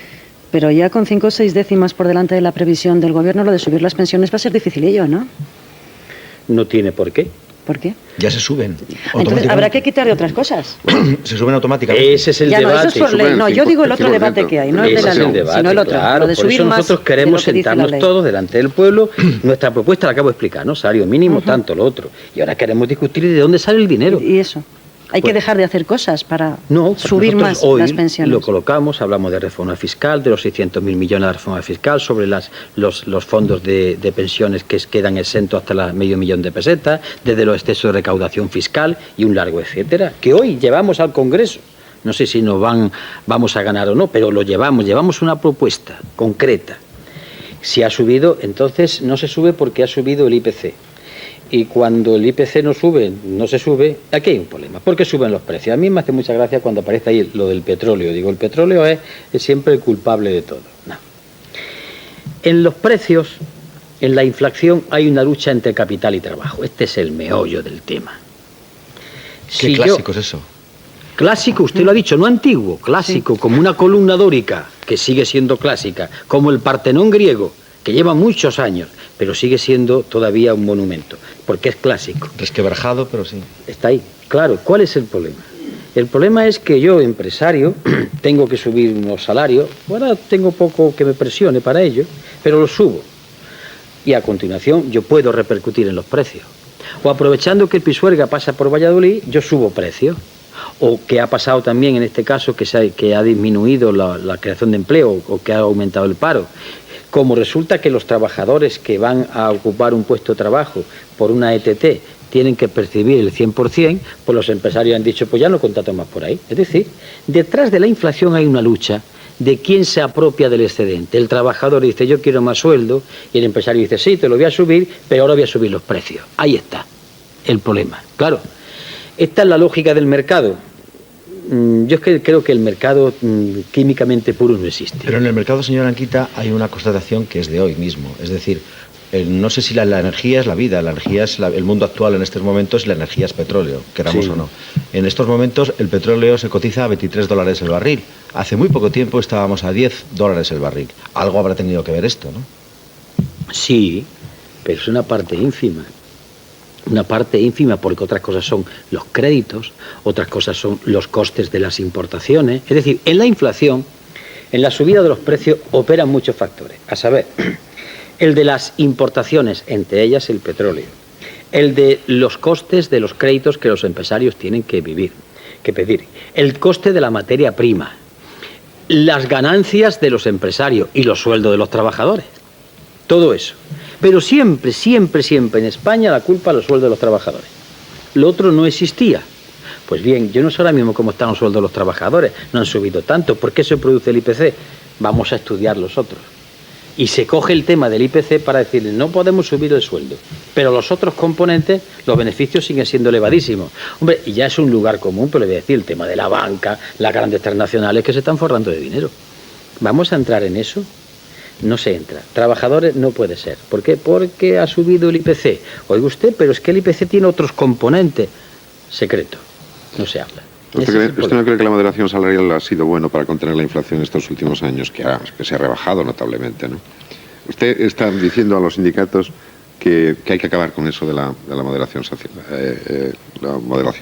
Pero ya con 5 o 6 décimas por delante de la previsión del gobierno, lo de subir las pensiones va a ser dificilillo, ¿no? No tiene por qué. ¿Por qué? Ya se suben. Entonces habrá que quitar de otras cosas. Se suben automáticamente. Ese es el ya debate. No, eso es por ley. No, yo digo el otro debate que hay, no el de la ley, sino el otro. Claro, Lo de por subir eso más nosotros queremos de lo que sentarnos dice la ley. todos delante del pueblo. Nuestra propuesta la acabo de explicar, ¿no? Salario mínimo, tanto, lo otro. Y ahora queremos discutir de dónde sale el dinero. Y eso. Hay que dejar de hacer cosas para subir más hoy las pensiones. Lo colocamos, hablamos de reforma fiscal, de los 600.000 millones de reforma fiscal, sobre los fondos de pensiones que quedan exentos hasta el $500.000 de pesetas, desde los excesos de recaudación fiscal y un largo etcétera, que hoy llevamos al Congreso. No sé si vamos a ganar o no, pero lo llevamos una propuesta concreta. Si ha subido, entonces no se sube porque ha subido el IPC. Y cuando el IPC no se sube, aquí hay un problema. ¿Por qué suben los precios? A mí me hace mucha gracia cuando aparece ahí lo del petróleo. Digo, el petróleo es siempre el culpable de todo. No. En los precios, en la inflación, hay una lucha entre capital y trabajo. Este es el meollo del tema. ¿Qué clásico es eso? Clásico, usted lo ha dicho, no antiguo, clásico, sí. Como una columna dórica, que sigue siendo clásica, como el Partenón griego, que lleva muchos años, pero sigue siendo todavía un monumento, porque es clásico. Resquebrajado, pero sí. Está ahí. Claro, ¿cuál es el problema? El problema es que yo, empresario, tengo que subir unos salarios. Ahora tengo poco que me presione para ello, pero los subo. Y a continuación yo puedo repercutir en los precios. O aprovechando que el Pisuerga pasa por Valladolid, yo subo precios. O que ha pasado también en este caso que ha disminuido la creación de empleo o que ha aumentado el paro. Como resulta que los trabajadores que van a ocupar un puesto de trabajo por una ETT tienen que percibir el 100%, pues los empresarios han dicho, pues ya no contrato más por ahí. Es decir, detrás de la inflación hay una lucha de quién se apropia del excedente. El trabajador dice, yo quiero más sueldo, y el empresario dice, sí, te lo voy a subir, pero ahora voy a subir los precios. Ahí está el problema. Claro, esta es la lógica del mercado. Yo es que creo que el mercado químicamente puro no existe. Pero en el mercado, señora Anguita, hay una constatación que es de hoy mismo. Es decir, no sé si la energía es la vida, la energía es el mundo actual en estos momentos, la energía es petróleo, queramos o no. En estos momentos el petróleo se cotiza a $23 el barril. Hace muy poco tiempo estábamos a $10 el barril. Algo habrá tenido que ver esto, ¿no? Sí, pero es una parte ínfima. Una parte ínfima, porque otras cosas son los créditos, otras cosas son los costes de las importaciones. Es decir, en la inflación, en la subida de los precios, operan muchos factores. A saber, el de las importaciones, entre ellas el petróleo. El de los costes de los créditos que los empresarios tienen que pedir. El coste de la materia prima. Las ganancias de los empresarios y los sueldos de los trabajadores. Todo eso. Pero siempre en España la culpa a los sueldos de los trabajadores. Lo otro no existía. Pues bien, yo no sé ahora mismo cómo están los sueldos de los trabajadores. No han subido tanto. ¿Por qué se produce el IPC? Vamos a estudiar los otros. Y se coge el tema del IPC para decirle, no podemos subir el sueldo, pero los otros componentes, los beneficios siguen siendo elevadísimos. Hombre, y ya es un lugar común, pero le voy a decir, el tema de la banca, las grandes transnacionales que se están forrando de dinero. ¿Vamos a entrar en eso? No se entra. Trabajadores no puede ser. ¿Por qué? Porque ha subido el IPC. Oiga usted, pero es que el IPC tiene otros componentes. Secreto. No se habla. ¿Usted no cree que la moderación salarial ha sido bueno para contener la inflación en estos últimos años, que se ha rebajado notablemente, ¿no? Usted está diciendo a los sindicatos que hay que acabar con eso de la moderación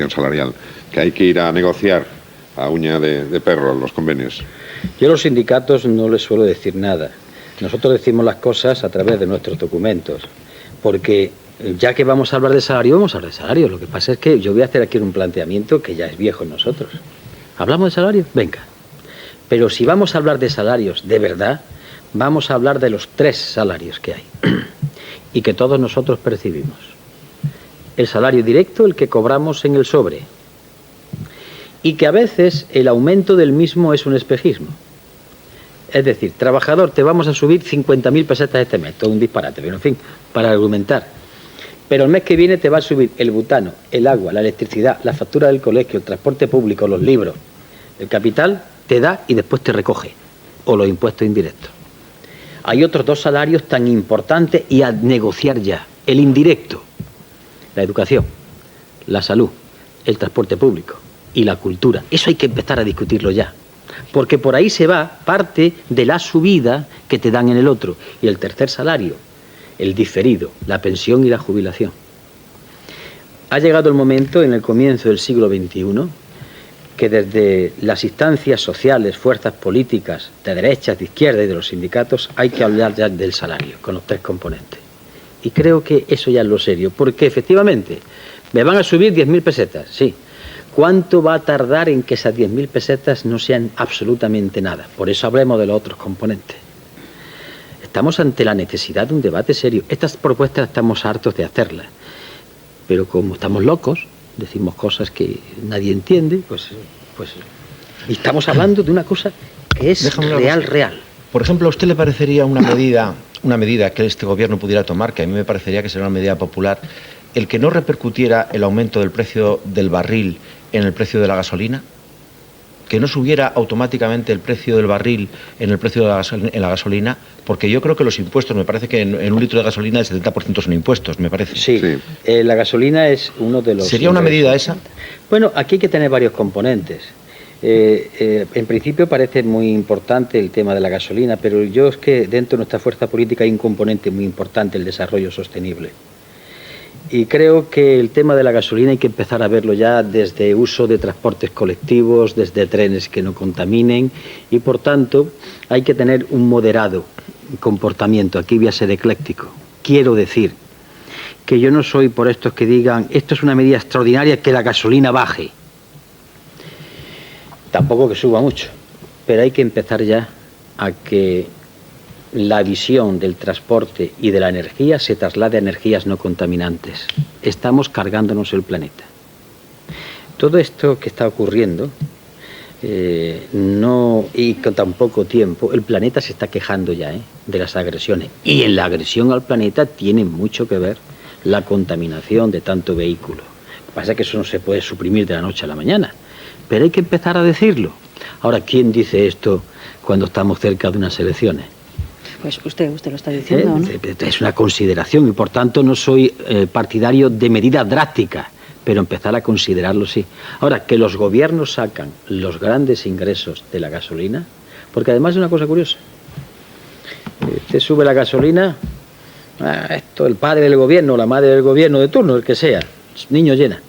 salarial, que hay que ir a negociar a uña de perro los convenios. Yo a los sindicatos no les suelo decir nada. Nosotros decimos las cosas a través de nuestros documentos, porque ya que vamos a hablar de salario, vamos a hablar de salario. Lo que pasa es que yo voy a hacer aquí un planteamiento que ya es viejo en nosotros. ¿Hablamos de salario? Venga. Pero si vamos a hablar de salarios de verdad, vamos a hablar de los 3 salarios que hay y que todos nosotros percibimos. El salario directo, el que cobramos en el sobre, y que a veces el aumento del mismo es un espejismo. Es decir, trabajador, te vamos a subir 50.000 pesetas este mes, todo un disparate, pero en fin, para argumentar. Pero el mes que viene te va a subir el butano, el agua, la electricidad, la factura del colegio, el transporte público, los libros. El capital te da y después te recoge, o los impuestos indirectos. Hay otros 2 salarios tan importantes y a negociar ya. El indirecto, la educación, la salud, el transporte público y la cultura. Eso hay que empezar a discutirlo ya. Porque por ahí se va parte de la subida que te dan en el otro. Y el tercer salario, el diferido, la pensión y la jubilación. Ha llegado el momento, en el comienzo del siglo XXI, que desde las instancias sociales, fuerzas políticas, de derechas, de izquierda y de los sindicatos, hay que hablar ya del salario, con los 3 componentes. Y creo que eso ya es lo serio, porque efectivamente, me van a subir 10.000 pesetas, sí. ¿Cuánto va a tardar en que esas 10.000 pesetas no sean absolutamente nada? Por eso hablemos de los otros componentes. Estamos ante la necesidad de un debate serio. Estas propuestas estamos hartos de hacerlas, pero como estamos locos, decimos cosas que nadie entiende, pues y estamos hablando de una cosa que es real. Por ejemplo, ¿a usted le parecería una medida que este gobierno pudiera tomar, que a mí me parecería que sería una medida popular, el que no repercutiera el aumento del precio del barril en el precio de la gasolina? Que no subiera automáticamente el precio del barril en el precio de la gasolina, porque yo creo que los impuestos, me parece que en un litro de gasolina el 70% son impuestos, me parece. Sí. La gasolina es uno de los... ¿Sería una medida esa? Bueno, aquí hay que tener varios componentes. En principio parece muy importante el tema de la gasolina, pero yo es que dentro de nuestra fuerza política hay un componente muy importante, el desarrollo sostenible. Y creo que el tema de la gasolina hay que empezar a verlo ya desde uso de transportes colectivos, desde trenes que no contaminen y por tanto hay que tener un moderado comportamiento. Aquí voy a ser ecléctico. Quiero decir que yo no soy por estos que digan esto es una medida extraordinaria que la gasolina baje. Tampoco que suba mucho, pero hay que empezar ya a que la visión del transporte y de la energía se traslade a energías no contaminantes. Estamos cargándonos el planeta. Todo esto que está ocurriendo, y con tan poco tiempo, el planeta se está quejando ya de las agresiones. Y en la agresión al planeta tiene mucho que ver la contaminación de tanto vehículo. Lo que pasa es que eso no se puede suprimir de la noche a la mañana, pero hay que empezar a decirlo. Ahora, ¿quién dice esto cuando estamos cerca de unas elecciones? Pues usted lo está diciendo, ¿no? Es una consideración y por tanto no soy partidario de medidas drásticas, pero empezar a considerarlo sí. Ahora, que los gobiernos sacan los grandes ingresos de la gasolina, porque además es una cosa curiosa. Usted sube la gasolina, esto el padre del gobierno, la madre del gobierno de turno, el que sea, niño llena.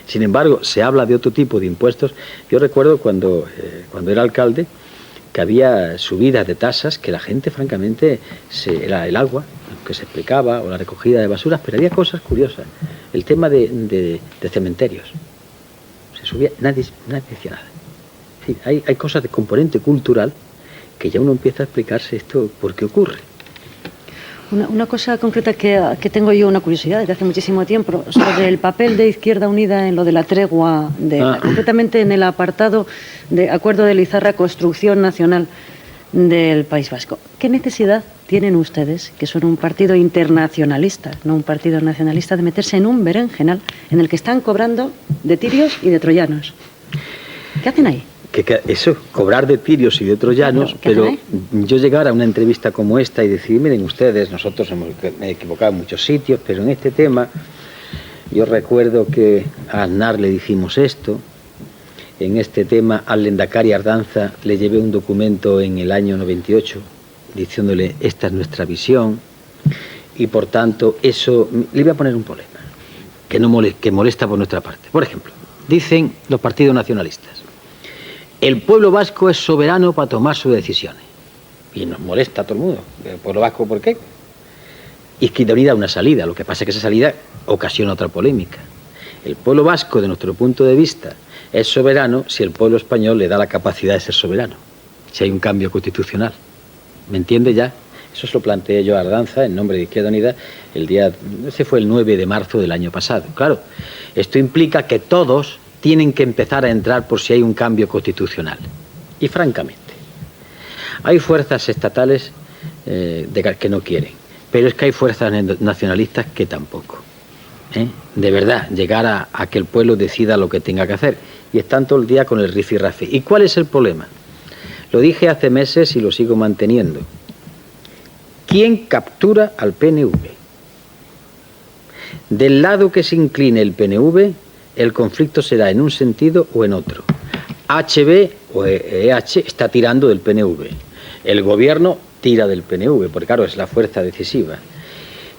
Sin embargo, se habla de otro tipo de impuestos. Yo recuerdo cuando era alcalde, que había subidas de tasas que la gente, francamente, era el agua, que se explicaba, o la recogida de basuras, pero había cosas curiosas. El tema de cementerios. Se subía, nadie decía nada. Sí, hay cosas de componente cultural que ya uno empieza a explicarse esto por qué ocurre. Una cosa concreta que tengo yo una curiosidad desde hace muchísimo tiempo sobre el papel de Izquierda Unida en lo de la tregua, concretamente en el apartado de Acuerdo de Lizarra Construcción Nacional. del País Vasco. ¿Qué necesidad tienen ustedes, que son un partido internacionalista, no un partido nacionalista, de meterse en un berenjenal en el que están cobrando de tirios y de troyanos? ¿Qué hacen ahí? Eso, cobrar de tirios y de troyanos, pero yo llegar a una entrevista como esta y decir, miren ustedes, nosotros hemos equivocado en muchos sitios, pero en este tema, yo recuerdo que a Aznar le dijimos esto, en este tema al Lehendakari Ardanza le llevé un documento en el año 98, diciéndole, esta es nuestra visión, y por tanto, eso, le voy a poner un problema, que molesta por nuestra parte. Por ejemplo, dicen los partidos nacionalistas, el pueblo vasco es soberano para tomar sus decisiones. Y nos molesta a todo el mundo. ¿El pueblo vasco por qué? Izquierda Unida una salida. Lo que pasa es que esa salida ocasiona otra polémica. El pueblo vasco, de nuestro punto de vista, es soberano si el pueblo español le da la capacidad de ser soberano. Si hay un cambio constitucional. ¿Me entiende ya? Eso se lo planteé yo a Ardanza en nombre de Izquierda Unida ese fue el 9 de marzo del año pasado. Claro, esto implica que todos tienen que empezar a entrar por si hay un cambio constitucional. Y francamente, hay fuerzas estatales que no quieren, pero es que hay fuerzas nacionalistas que tampoco. De verdad, llegar a que el pueblo decida lo que tenga que hacer. Y están todo el día con el rifirrafe. ¿Y cuál es el problema? Lo dije hace meses y lo sigo manteniendo. ¿Quién captura al PNV? Del lado que se incline el PNV, el conflicto será en un sentido o en otro. HB o EH está tirando del PNV. El gobierno tira del PNV, porque claro, es la fuerza decisiva.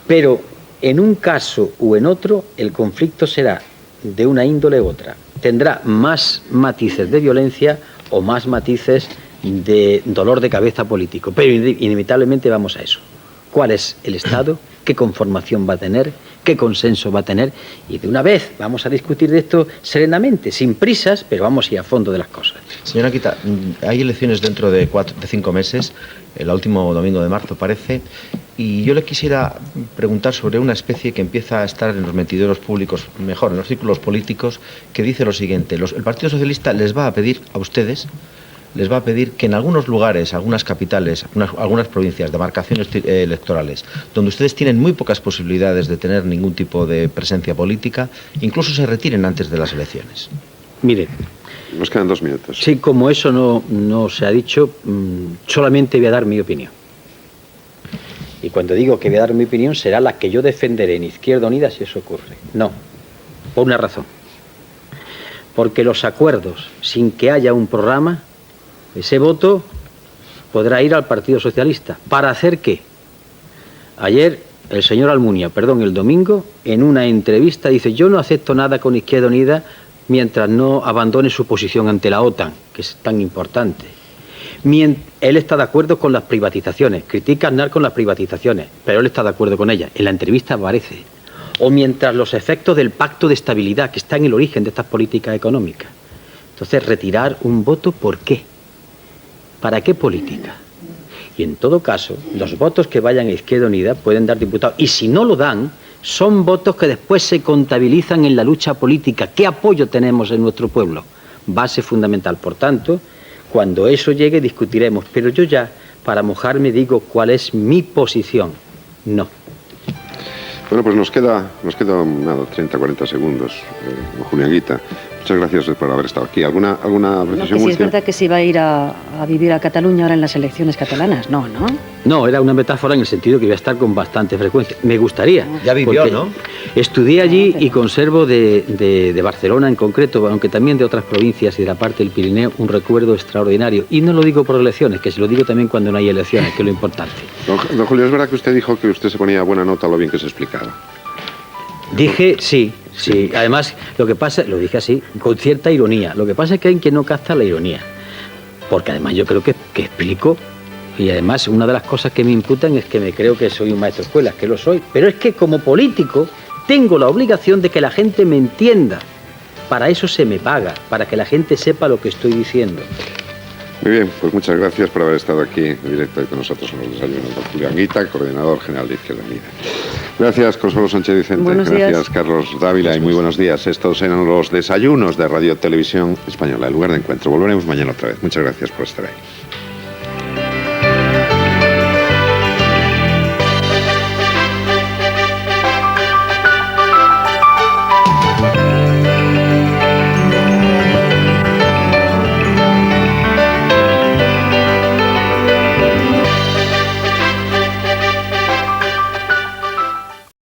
Pero en un caso o en otro, el conflicto será de una índole u otra. Tendrá más matices de violencia o más matices de dolor de cabeza político. Pero inevitablemente vamos a eso. ¿Cuál es el Estado? ¿Qué conformación va a tener? ¿Qué consenso va a tener? Y de una vez vamos a discutir de esto serenamente, sin prisas, pero vamos a ir a fondo de las cosas. Señora Anguita, hay elecciones dentro de 5 meses, el último domingo de marzo parece, y yo le quisiera preguntar sobre una especie que empieza a estar en los mentideros públicos, mejor, en los círculos políticos, que dice lo siguiente: el Partido Socialista les va a pedir a ustedes, les va a pedir que en algunos lugares, algunas capitales, algunas provincias, demarcaciones electorales, donde ustedes tienen muy pocas posibilidades de tener ningún tipo de presencia política, incluso se retiren antes de las elecciones. Mire, nos quedan 2 minutos. Sí, como eso no se ha dicho, solamente voy a dar mi opinión. Y cuando digo que voy a dar mi opinión, será la que yo defenderé en Izquierda Unida si eso ocurre. No, por una razón. Porque los acuerdos, sin que haya un programa, ese voto podrá ir al Partido Socialista. ¿Para hacer qué? Ayer el señor Almunia, el domingo, en una entrevista dice: yo no acepto nada con Izquierda Unida mientras no abandone su posición ante la OTAN, que es tan importante. Él está de acuerdo con las privatizaciones, critica a Aznar con las privatizaciones, pero él está de acuerdo con ellas. En la entrevista aparece. O mientras los efectos del pacto de estabilidad, que está en el origen de estas políticas económicas. Entonces, retirar un voto, ¿por qué? ¿Para qué política? Y en todo caso, los votos que vayan a Izquierda Unida pueden dar diputados. Y si no lo dan, son votos que después se contabilizan en la lucha política. ¿Qué apoyo tenemos en nuestro pueblo? Base fundamental. Por tanto, cuando eso llegue discutiremos. Pero yo ya, para mojarme, digo cuál es mi posición. No. Bueno, pues nos queda nada, 30, 40 segundos, Julio Anguita. Muchas gracias por haber estado aquí. ¿Alguna precisión? Si es verdad que se va a ir a vivir a Cataluña ahora en las elecciones catalanas, ¿no? No, era una metáfora en el sentido que iba a estar con bastante frecuencia. Me gustaría. Ya vivió, ¿no? Estudié allí y conservo de Barcelona en concreto, aunque también de otras provincias y de la parte del Pirineo, un recuerdo extraordinario. Y no lo digo por elecciones, que se lo digo también cuando no hay elecciones, que es lo importante. Don Julio, ¿es verdad que usted dijo que usted se ponía buena nota a lo bien que se explicaba? Dije sí. Además, lo que pasa, lo dije así, con cierta ironía. Lo que pasa es que hay quien no capta la ironía. Porque además yo creo que explico, y además una de las cosas que me imputan es que me creo que soy un maestro de escuelas, que lo soy. Pero es que como político tengo la obligación de que la gente me entienda. Para eso se me paga, para que la gente sepa lo que estoy diciendo. Muy bien, pues muchas gracias por haber estado aquí en directo con nosotros en los desayunos. Don Julio Anguita, coordinador general de Izquierda Unida. Gracias, Consuelo Sánchez Vicente. Buenos días. Gracias, Carlos Dávila, y muy buenos días. Estos eran los desayunos de Radio Televisión Española, el lugar de encuentro. Volveremos mañana otra vez. Muchas gracias por estar ahí.